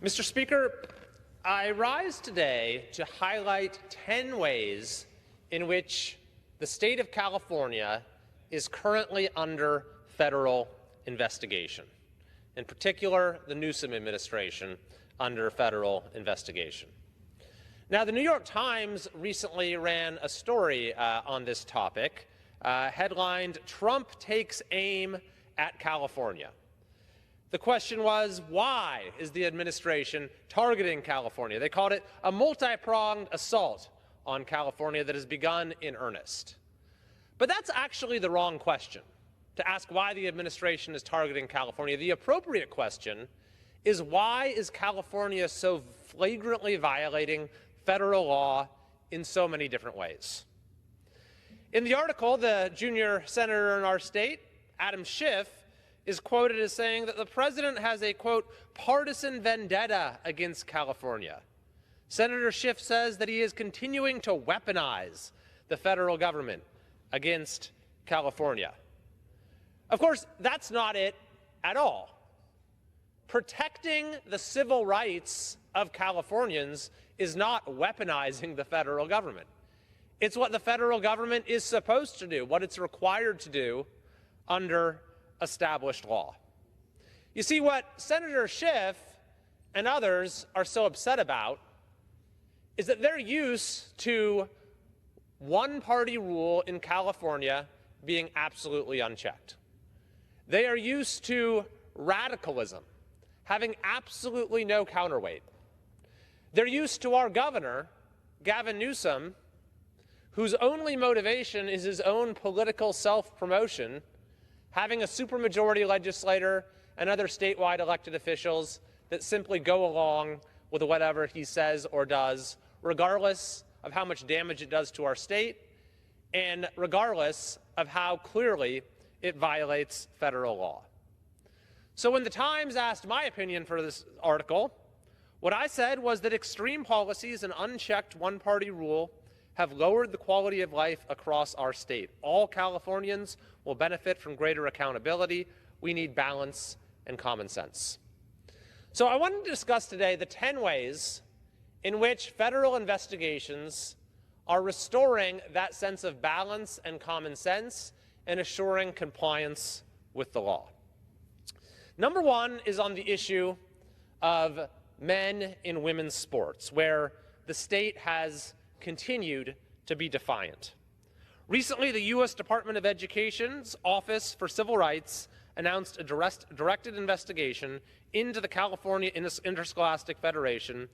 Mr. Speaker, I rise today to highlight 10 ways in which the state of California is currently under federal investigation, in particular the Newsom administration under federal investigation. Now, the New York Times recently ran a story on this topic headlined, "Trump Takes Aim at California." The question was, why is the administration targeting California? They called it a multi-pronged assault on California that has begun in earnest. But that's actually the wrong question, to ask why the administration is targeting California. The appropriate question is, why is California so flagrantly violating federal law in so many different ways? In the article, the junior senator in our state, Adam Schiff, is quoted as saying that the president has a, quote, partisan vendetta against California. Senator Schiff says that he is continuing to weaponize the federal government against California. Of course, that's not it at all. Protecting the civil rights of Californians is not weaponizing the federal government. It's what the federal government is supposed to do, what it's required to do under established law. You see, what Senator Schiff and others are so upset about is that they're used to one-party rule in California being absolutely unchecked. They are used to radicalism having absolutely no counterweight. They're used to our governor, Gavin Newsom, whose only motivation is his own political self-promotion, having a supermajority legislator and other statewide elected officials that simply go along with whatever he says or does, regardless of how much damage it does to our state and regardless of how clearly it violates federal law. So when the Times asked my opinion for this article, what I said was that extreme policies and unchecked one-party rule have lowered the quality of life across our state. All Californians will benefit from greater accountability. We need balance and common sense. So I wanted to discuss today the 10 ways in which federal investigations are restoring that sense of balance and common sense and assuring compliance with the law. Number one is on the issue of men in women's sports, where the state has continued to be defiant. Recently, the U.S. Department of Education's Office for Civil Rights announced a directed investigation into the California Interscholastic Federation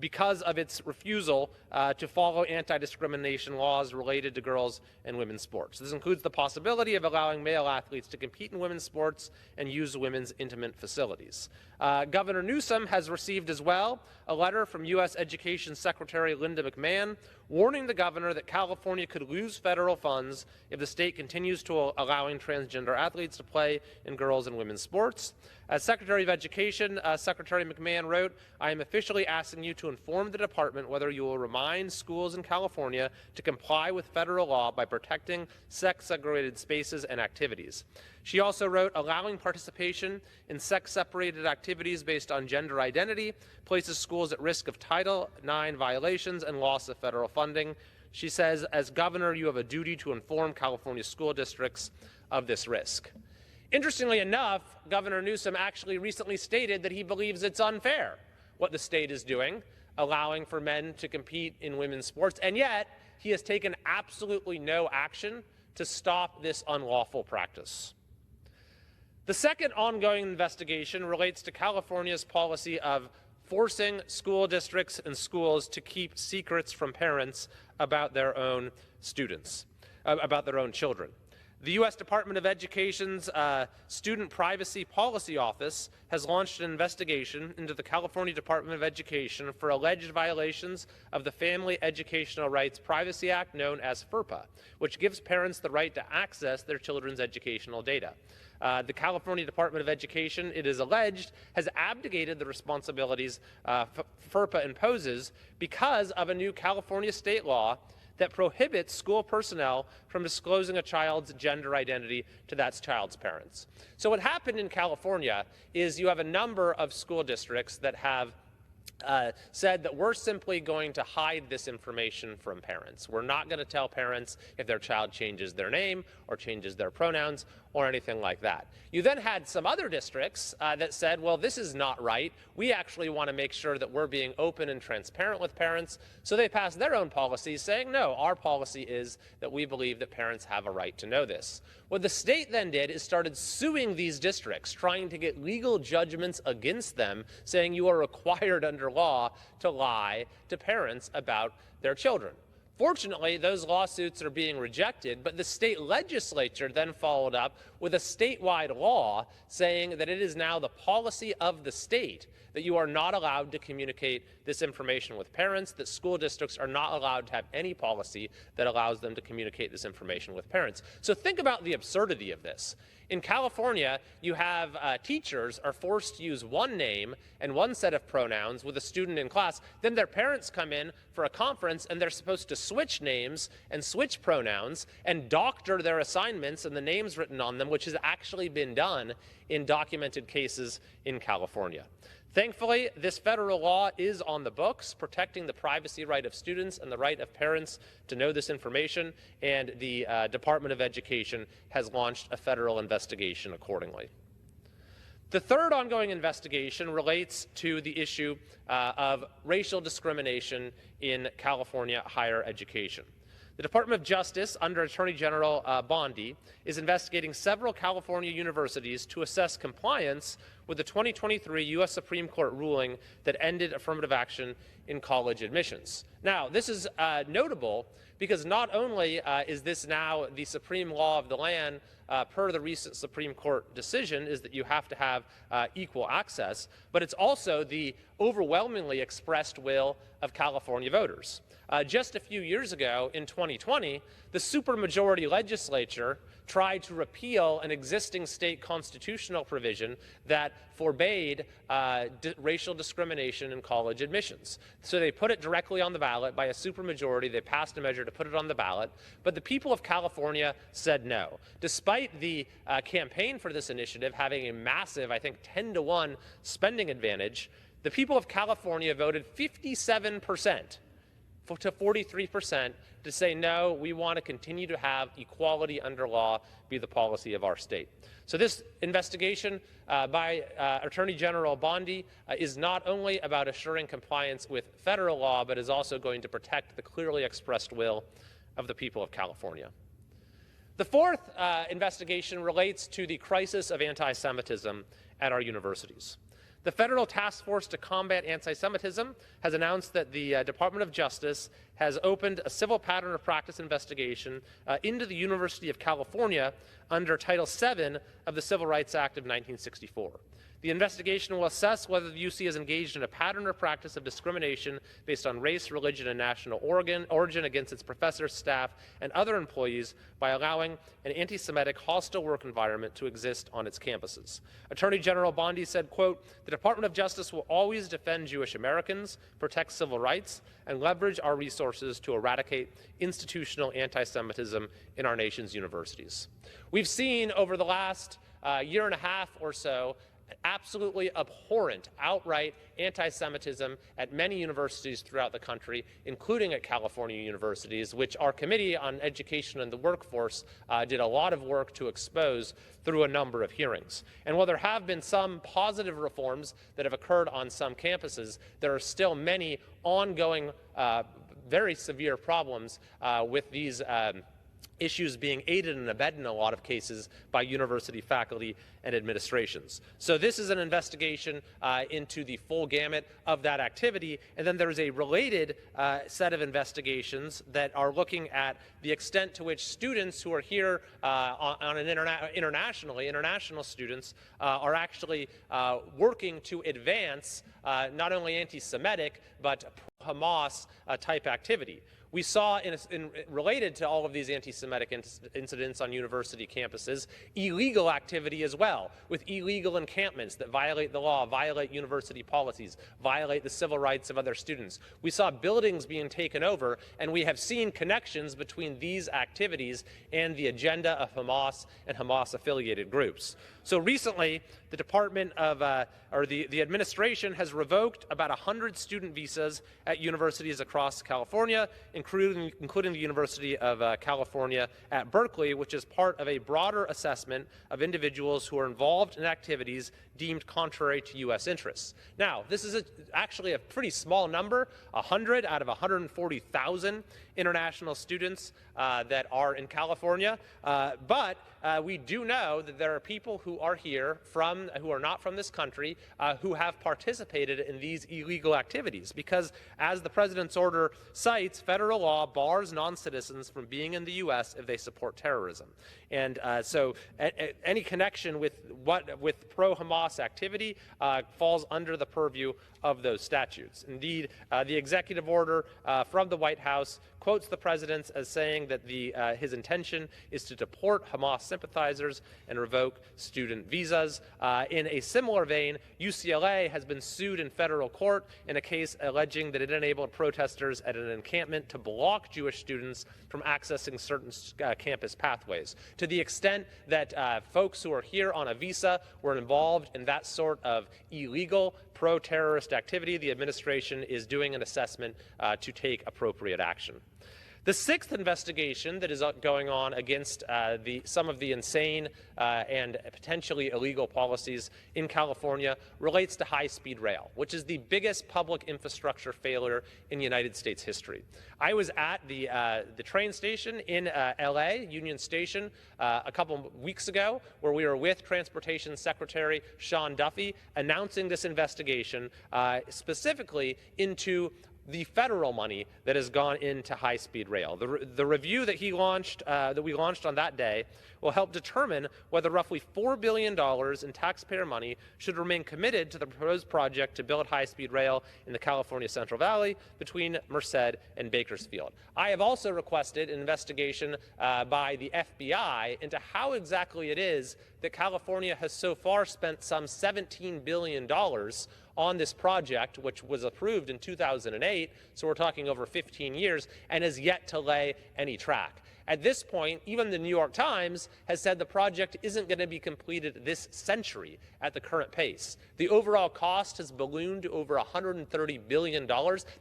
because of its refusal to follow anti-discrimination laws related to girls and women's sports. This includes the possibility of allowing male athletes to compete in women's sports and use women's intimate facilities. Governor Newsom has received as well a letter from U.S. Education Secretary Linda McMahon warning the governor that California could lose federal funds if the state continues to allowing transgender athletes to play in girls and women's sports. As Secretary of Education, Secretary McMahon wrote, "I am officially asking you to inform the department whether you will remind schools in California to comply with federal law by protecting sex-segregated spaces and activities." She also wrote, "Allowing participation in sex-separated activities based on gender identity places schools at risk of Title IX violations and loss of federal funding." She says, "As governor, you have a duty to inform California school districts of this risk." Interestingly enough, Governor Newsom actually recently stated that he believes it's unfair what the state is doing, allowing for men to compete in women's sports, and yet he has taken absolutely no action to stop this unlawful practice. The second ongoing investigation relates to California's policy of forcing school districts and schools to keep secrets from parents about their own students, about their own children. The U.S. Department of Education's Student Privacy Policy Office has launched an investigation into the California Department of Education for alleged violations of the Family Educational Rights Privacy Act, known as FERPA, which gives parents the right to access their children's educational data. The California Department of Education, it is alleged, has abdicated the responsibilities FERPA imposes because of a new California state law that prohibits school personnel from disclosing a child's gender identity to that child's parents. So what happened in California is you have a number of school districts that have said that we're simply going to hide this information from parents. We're not going to tell parents if their child changes their name or changes their pronouns or anything like that. You then had some other districts that said, well, this is not right. We actually want to make sure that we're being open and transparent with parents. So they passed their own policies saying, no, our policy is that we believe that parents have a right to know this. What the state then did is started suing these districts, trying to get legal judgments against them, saying you are required under law to lie to parents about their children. Fortunately, those lawsuits are being rejected, but the state legislature then followed up with a statewide law saying that it is now the policy of the state that you are not allowed to communicate this information with parents, that school districts are not allowed to have any policy that allows them to communicate this information with parents. So think about the absurdity of this. In California, you have teachers are forced to use one name and one set of pronouns with a student in class. Then their parents come in for a conference and they're supposed to switch names and switch pronouns and doctor their assignments and the names written on them, which has actually been done in documented cases in California. Thankfully, this federal law is on the books, protecting the privacy right of students and the right of parents to know this information, and the Department of Education has launched a federal investigation accordingly. The third ongoing investigation relates to the issue of racial discrimination in California higher education. The Department of Justice, under Attorney General Bondi, is investigating several California universities to assess compliance with the 2023 U.S. Supreme Court ruling that ended affirmative action in college admissions. Now, this is notable because not only is this now the supreme law of the land per the recent Supreme Court decision, is that you have to have equal access, but it's also the overwhelmingly expressed will of California voters. Just a few years ago, in 2020, the supermajority legislature tried to repeal an existing state constitutional provision that forbade racial discrimination in college admissions. So they put it directly on the ballot by a supermajority. They passed a measure to put it on the ballot, but the people of California said no. Despite the campaign for this initiative having a massive, I think, 10-to-1 spending advantage, the people of California voted 57% to 43% to say, no, we want to continue to have equality under law be the policy of our state. So this investigation by Attorney General Bondi is not only about assuring compliance with federal law, but is also going to protect the clearly expressed will of the people of California. The fourth investigation relates to the crisis of anti-Semitism at our universities. The Federal Task Force to Combat Anti-Semitism has announced that the Department of Justice has opened a civil pattern of practice investigation into the University of California under Title VII of the Civil Rights Act of 1964. The investigation will assess whether the UC is engaged in a pattern or practice of discrimination based on race, religion, and national origin against its professors, staff, and other employees by allowing an anti-Semitic hostile work environment to exist on its campuses. Attorney General Bondi said, quote, "The Department of Justice will always defend Jewish Americans, protect civil rights, and leverage our resources to eradicate institutional anti-Semitism in our nation's universities." We've seen over the last year and a half or so absolutely abhorrent, outright anti-Semitism at many universities throughout the country, including at California universities, which our Committee on Education and the Workforce did a lot of work to expose through a number of hearings. And while there have been some positive reforms that have occurred on some campuses, there are still many ongoing, very severe problems with these issues being aided and abetted in a lot of cases by university faculty and administrations. So this is an investigation into the full gamut of that activity. And then there's a related set of investigations that are looking at the extent to which students who are here on an international students are actually working to advance not only anti-Semitic, but pro-Hamas type activity. We saw, related to all of these anti-Semitic incidents on university campuses, illegal activity as well, with illegal encampments that violate the law, violate university policies, violate the civil rights of other students. We saw buildings being taken over, and we have seen connections between these activities and the agenda of Hamas and Hamas-affiliated groups. So recently, the the administration has revoked about 100 student visas at universities across California, including the University of California at Berkeley, which is part of a broader assessment of individuals who are involved in activities deemed contrary to U.S. interests. Now, this is actually a pretty small number, 100 out of 140,000 international students that are in California, but we do know that there are people who are here who are not from this country who have participated in these illegal activities, because as the president's order cites, federal law bars non-citizens from being in the U.S. if they support terrorism. And so any connection with pro-Hamas activity falls under the purview of those statutes. Indeed, the executive order from the White House quotes the president as saying that his intention is to deport Hamas sympathizers and revoke student visas. In a similar vein, UCLA has been sued in federal court in a case alleging that it enabled protesters at an encampment to block Jewish students from accessing certain campus pathways. To the extent that folks who are here on a visa were involved in that sort of illegal pro-terrorist activity, the administration is doing an assessment to take appropriate action. The sixth investigation that is going on against some of the insane and potentially illegal policies in California relates to high-speed rail, which is the biggest public infrastructure failure in United States history. I was at the train station in LA, Union Station, a couple weeks ago, where we were with Transportation Secretary Sean Duffy announcing this investigation specifically into the federal money that has gone into high-speed rail. The review that we launched on that day will help determine whether roughly $4 billion in taxpayer money should remain committed to the proposed project to build high-speed rail in the California Central Valley between Merced and Bakersfield. I have also requested an investigation by the FBI into how exactly it is that California has so far spent some $17 billion on this project, which was approved in 2008, so we're talking over 15 years, and has yet to lay any track. At this point, even the New York Times has said the project isn't going to be completed this century at the current pace. The overall cost has ballooned to over $130 billion.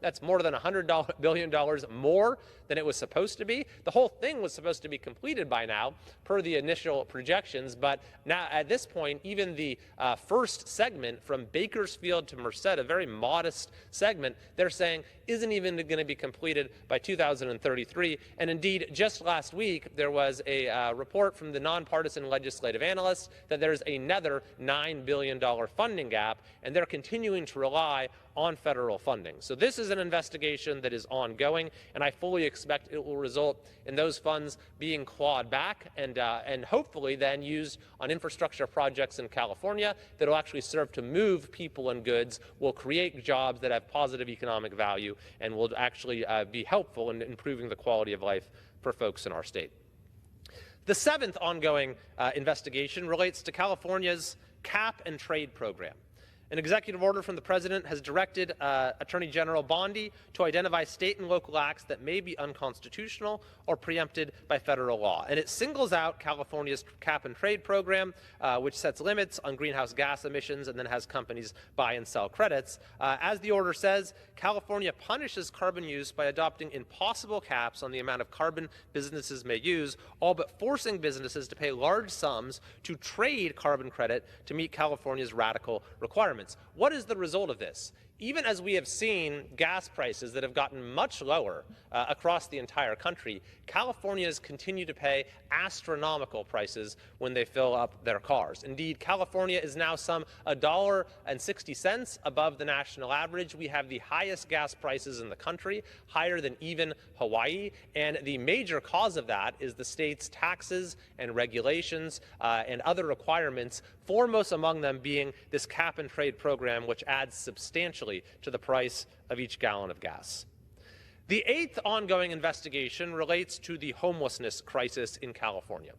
That's more than $100 billion more than it was supposed to be. The whole thing was supposed to be completed by now, per the initial projections, but now at this point, even the first segment from Bakersfield to Merced, a very modest segment, they're saying isn't even going to be completed by 2033. And indeed, just last week, there was a report from the nonpartisan legislative analysts that there's another $9 billion funding gap, and they're continuing to rely on federal funding. So this is an investigation that is ongoing, and I fully expect it will result in those funds being clawed back and hopefully then used on infrastructure projects in California that will actually serve to move people and goods, will create jobs that have positive economic value, and will actually be helpful in improving the quality of life for folks in our state. The seventh ongoing investigation relates to California's cap and trade program. An executive order from the president has directed Attorney General Bondi to identify state and local acts that may be unconstitutional or preempted by federal law. And it singles out California's cap and trade program, which sets limits on greenhouse gas emissions and then has companies buy and sell credits. As the order says, California punishes carbon use by adopting impossible caps on the amount of carbon businesses may use, all but forcing businesses to pay large sums to trade carbon credit to meet California's radical requirements. What is the result of this? Even as we have seen gas prices that have gotten much lower across the entire country, Californians continue to pay astronomical prices when they fill up their cars. Indeed, California is now some $1.60 above the national average. We have the highest gas prices in the country, higher than even Hawaii, and the major cause of that is the state's taxes and regulations and other requirements, foremost among them being this cap and trade program, which adds substantially to the price of each gallon of gas. The eighth ongoing investigation relates to the homelessness crisis in California.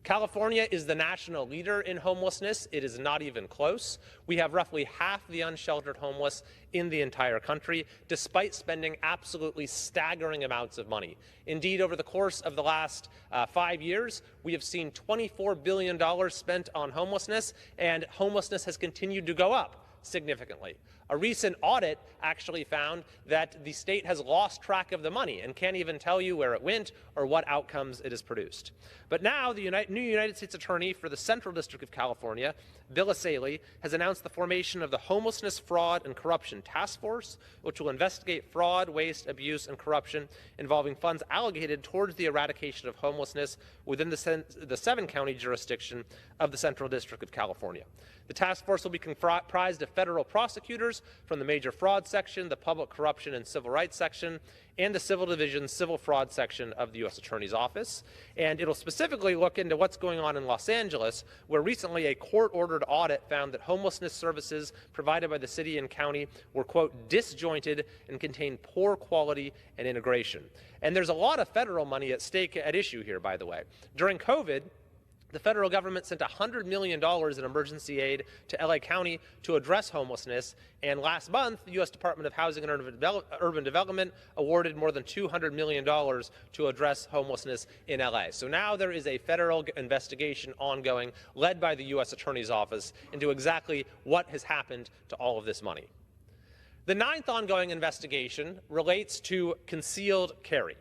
California is the national leader in homelessness. It is not even close. We have roughly half the unsheltered homeless in the entire country, despite spending absolutely staggering amounts of money. Indeed, over the course of the last 5 years, we have seen $24 billion spent on homelessness, and homelessness has continued to go up significantly. A recent audit actually found that the state has lost track of the money and can't even tell you where it went or what outcomes it has produced. But now the new United States Attorney for the Central District of California, Bill Kiley, has announced the formation of the Homelessness, Fraud, and Corruption Task Force, which will investigate fraud, waste, abuse, and corruption involving funds allocated towards the eradication of homelessness within the 7-county jurisdiction of the Central District of California. The task force will be comprised of federal prosecutors from the Major Fraud Section, the Public Corruption and Civil Rights Section, and the Civil Division Civil Fraud Section of the U.S. Attorney's Office. And it'll specifically look into what's going on in Los Angeles, where recently a court-ordered audit found that homelessness services provided by the city and county were, quote, disjointed and contained poor quality and integration. And there's a lot of federal money at stake at issue here, by the way. During COVID, the federal government sent $100 million in emergency aid to LA County to address homelessness, and last month, the U.S. Department of Housing and Urban Development awarded more than $200 million to address homelessness in LA. So now there is a federal investigation ongoing, led by the U.S. Attorney's Office, into exactly what has happened to all of this money. The ninth ongoing investigation relates to concealed carry.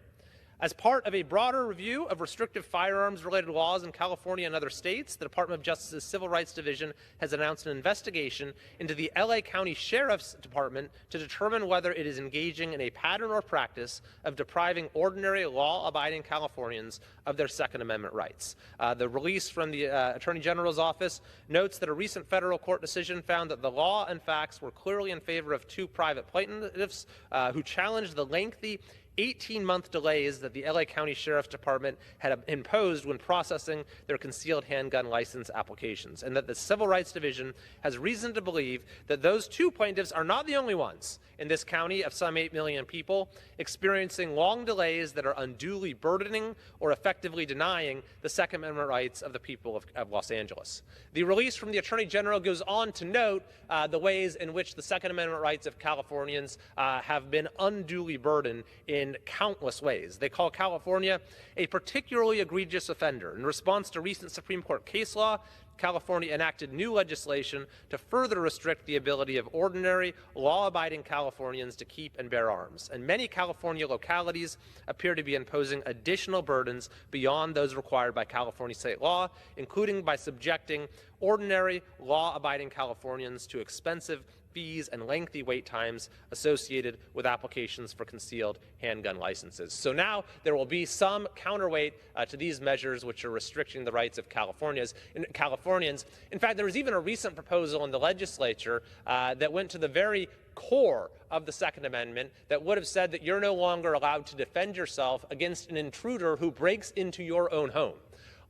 As part of a broader review of restrictive firearms-related laws in California and other states, the Department of Justice's Civil Rights Division has announced an investigation into the LA County Sheriff's Department to determine whether it is engaging in a pattern or practice of depriving ordinary law-abiding Californians of their Second Amendment rights. The release from the Attorney General's office notes that a recent federal court decision found that the law and facts were clearly in favor of 2 private plaintiffs who challenged the lengthy 18-month delays that the LA County Sheriff's Department had imposed when processing their concealed handgun license applications, and that the Civil Rights Division has reason to believe that those 2 plaintiffs are not the only ones in this county of some 8 million people experiencing long delays that are unduly burdening or effectively denying the Second Amendment rights of the people of Los Angeles. The release from the Attorney General goes on to note the ways in which the Second Amendment rights of Californians have been unduly burdened in countless ways. They call California a particularly egregious offender. In response to recent Supreme Court case law, California enacted new legislation to further restrict the ability of ordinary, law-abiding Californians to keep and bear arms. And many California localities appear to be imposing additional burdens beyond those required by California state law, including by subjecting ordinary, law-abiding Californians to expensive fees and lengthy wait times associated with applications for concealed handgun licenses. So now there will be some counterweight to these measures which are restricting the rights of Californians. In fact, there was even a recent proposal in the legislature that went to the very core of the Second Amendment that would have said that you're no longer allowed to defend yourself against an intruder who breaks into your own home.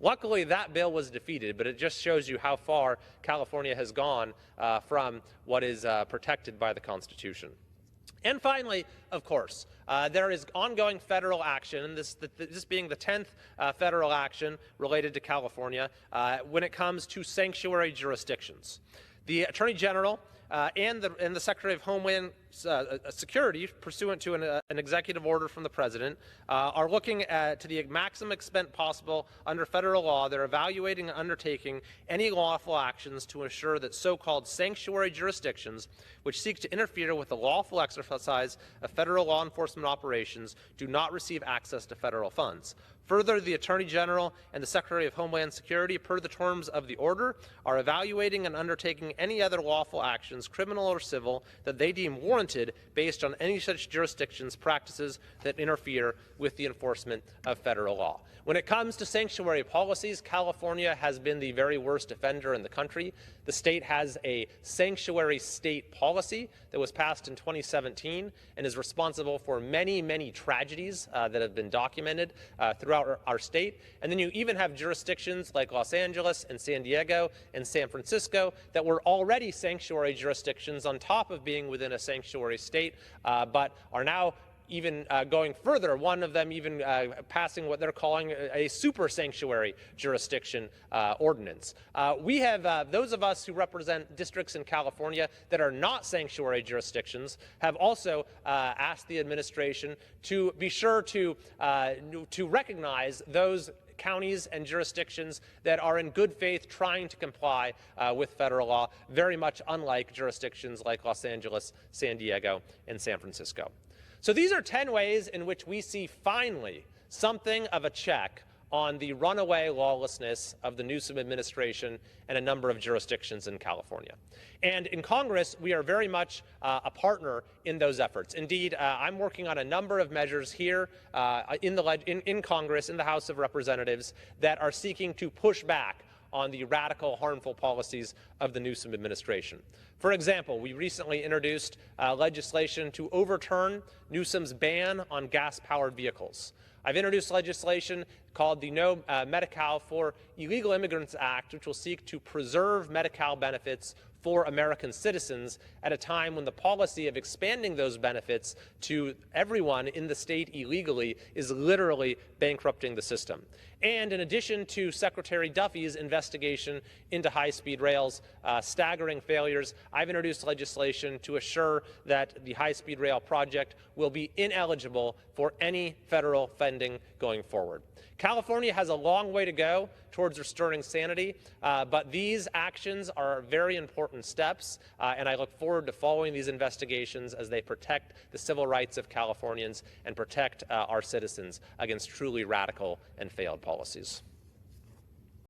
Luckily, that bill was defeated, but it just shows you how far California has gone from what is protected by the Constitution. And finally, of course, there is ongoing federal action, and this being the 10th federal action related to California when it comes to sanctuary jurisdictions. The Attorney General and the Secretary of Homeland Security, pursuant to an executive order from the President, are looking to the maximum extent possible under federal law. They're evaluating and undertaking any lawful actions to ensure that so-called sanctuary jurisdictions, which seek to interfere with the lawful exercise of federal law enforcement operations, do not receive access to federal funds. Further, the Attorney General and the Secretary of Homeland Security, per the terms of the order, are evaluating and undertaking any other lawful actions, criminal or civil, that they deem warranted based on any such jurisdictions' practices that interfere with the enforcement of federal law. When it comes to sanctuary policies, California has been the very worst offender in the country. The state has a sanctuary state policy that was passed in 2017 and is responsible for many, many tragedies that have been documented throughout our state. And then you even have jurisdictions like Los Angeles and San Diego and San Francisco that were already sanctuary jurisdictions on top of being within a sanctuary state, but are now even going further, one of them even passing what they're calling a super sanctuary jurisdiction ordinance. We have, those of us who represent districts in California that are not sanctuary jurisdictions have also asked the administration to be sure to recognize those counties and jurisdictions that are in good faith trying to comply with federal law, very much unlike jurisdictions like Los Angeles, San Diego, and San Francisco. So these are 10 ways in which we see finally something of a check on the runaway lawlessness of the Newsom administration and a number of jurisdictions in California. And in Congress, we are very much a partner in those efforts. Indeed, I'm working on a number of measures here in Congress, in the House of Representatives, that are seeking to push back on the radical, harmful policies of the Newsom administration. For example, we recently introduced legislation to overturn Newsom's ban on gas-powered vehicles. I've introduced legislation called the No Medi-Cal for Illegal Immigrants Act, which will seek to preserve Medi-Cal benefits for American citizens at a time when the policy of expanding those benefits to everyone in the state illegally is literally bankrupting the system. And in addition to Secretary Duffy's investigation into high-speed rail's staggering failures, I've introduced legislation to assure that the high-speed rail project will be ineligible for any federal funding going forward. California has a long way to go towards restoring sanity, but these actions are very important steps, and I look forward to following these investigations as they protect the civil rights of Californians and protect our citizens against truly radical and failed policies.